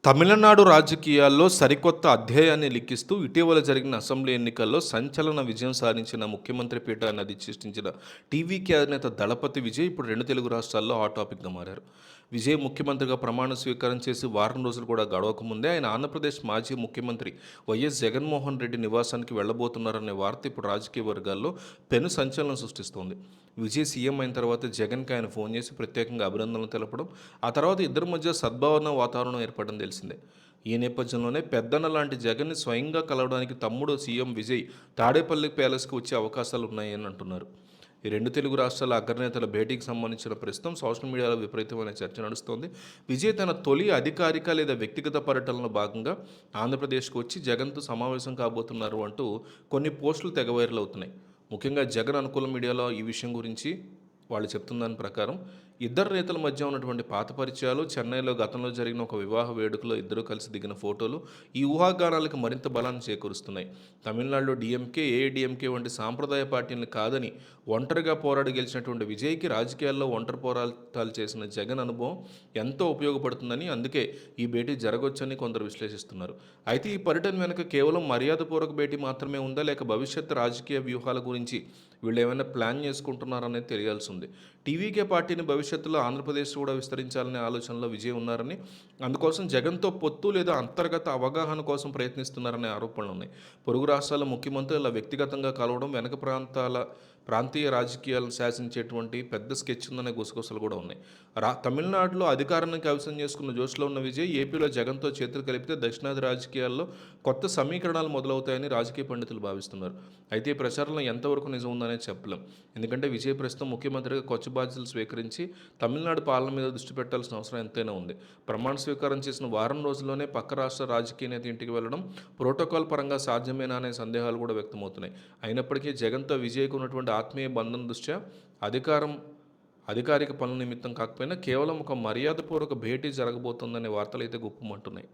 తమిళనాడు రాజకీయాల్లో సరికొత్త అధ్యాయాన్ని లిఖిస్తూ ఇటీవల జరిగిన అసెంబ్లీ ఎన్నికల్లో సంచలన విజయం సాధించిన ముఖ్యమంత్రి పీఠాన్ని అధిష్టించిన టీవీకే అధినేత దళపతి విజయ్ ఇప్పుడు రెండు తెలుగు రాష్ట్రాల్లో హాట్ టాపిక్గా మారారు. విజయ్ ముఖ్యమంత్రిగా ప్రమాణ స్వీకారం చేసి వారం రోజులు కూడా గడవకముందే ఆయన ఆంధ్రప్రదేశ్ మాజీ ముఖ్యమంత్రి వైఎస్ జగన్మోహన్ రెడ్డి నివాసానికి వెళ్లబోతున్నారనే వార్త ఇప్పుడు రాజకీయ వర్గాల్లో పెను సంచలనం సృష్టిస్తోంది. విజయ్ సీఎం అయిన తర్వాత జగన్కి ఆయన ఫోన్ చేసి ప్రత్యేకంగా అభినందనలు తెలపడం, ఆ తర్వాత ఇద్దరి మధ్య సద్భావన వాతావరణం ఏర్పడడం తెలిసిందే. ఈ నేపథ్యంలోనే పెద్దన్న లాంటి జగన్ని స్వయంగా కలవడానికి తమ్ముడు సీఎం విజయ్ తాడేపల్లి ప్యాలెస్కి వచ్చే అవకాశాలు ఉన్నాయని అంటున్నారు. ఈ రెండు తెలుగు రాష్ట్రాల అగ్రనేతల భేటీకి సంబంధించిన ప్రస్తుతం సోషల్ మీడియాలో విపరీతమైన చర్చ నడుస్తోంది. విజయ్ తన తొలి అధికారిక లేదా వ్యక్తిగత పర్యటనలో భాగంగా ఆంధ్రప్రదేశ్కు వచ్చి జగన్తో సమావేశం కాబోతున్నారు అంటూ కొన్ని పోస్టులు తెగ వైరల్ అవుతున్నాయి. ముఖ్యంగా జగన్ అనుకూల మీడియాలో ఈ విషయం గురించి వాళ్ళు చెప్తున్న దాని ప్రకారం ఇద్దరు నేతల మధ్య ఉన్నటువంటి పాత పరిచయాలు, చెన్నైలో గతంలో జరిగిన ఒక వివాహ వేడుకలో ఇద్దరు కలిసి దిగిన ఫోటోలు ఈ ఊహాగానాలకు మరింత బలాన్ని చేకూరుస్తున్నాయి. తమిళనాడులో డీఎంకే, ఏఐడీఎంకే వంటి సాంప్రదాయ పార్టీలను కాదని ఒంటరిగా పోరాడి గెలిచినటువంటి విజయ్కి రాజకీయాల్లో ఒంటరి పోరాటాలు చేసిన జగన్ అనుభవం ఎంతో ఉపయోగపడుతుందని, అందుకే ఈ భేటీ జరగవచ్చని కొందరు విశ్లేషిస్తున్నారు. అయితే ఈ పర్యటన వెనుక కేవలం మర్యాదపూర్వక భేటీ మాత్రమే ఉందా, లేక భవిష్యత్ రాజకీయ వ్యూహాల గురించి వీళ్ళు ఏమైనా ప్లాన్ చేసుకుంటున్నారనేది తెలియాల్సి ఉంది. టీవీకే పార్టీని భవిష్యత్తులో ఆంధ్రప్రదేశ్ కూడా విస్తరించాలనే ఆలోచనలో విజయ్ ఉన్నారని, అందుకోసం జగన్తో పొత్తు లేదా అంతర్గత అవగాహన కోసం ప్రయత్నిస్తున్నారనే ఆరోపణలు ఉన్నాయి. పొరుగు రాష్ట్రాల ముఖ్యమంత్రులు వ్యక్తిగతంగా కలవడం వెనక ప్రాంతీయ రాజకీయాలను శాసించేటువంటి పెద్ద స్కెచ్ ఉందనే గుసగుసలు కూడా ఉన్నాయి. తమిళనాడులో అధికారాన్ని కైవసం చేసుకున్న జోష్లో ఉన్న విజయ్ ఏపీలో జగన్తో చేతులు కలిపితే దక్షిణాది రాజకీయాల్లో కొత్త సమీకరణాలు మొదలవుతాయని రాజకీయ పండితులు భావిస్తున్నారు. అయితే ఈ ప్రచారంలో ఎంతవరకు నిజం ఉందనేది చెప్పలేం. ఎందుకంటే విజయ్ ప్రస్తుతం ముఖ్యమంత్రిగా కొత్త బాధ్యతలు స్వీకరించి తమిళనాడు పాలన మీద దృష్టి పెట్టాల్సిన అవసరం ఎంతైనా ఉంది. ప్రమాణ స్వీకారం చేసిన వారం రోజుల్లోనే పక్క రాష్ట్ర రాజకీయ నేత ఇంటికి వెళ్లడం ప్రోటోకాల్ పరంగా సాధ్యమేనా అనే సందేహాలు కూడా వ్యక్తమవుతున్నాయి. అయినప్పటికీ జగన్తో విజయ్కు ఉన్నటువంటి ఆత్మీయ బంధం దృష్ట్యా అధికారిక పనుల నిమిత్తం కాకపోయినా కేవలం ఒక మర్యాదపూర్వక భేటీ జరగబోతోందనే వార్తలు అయితే గుప్పమంటున్నాయి.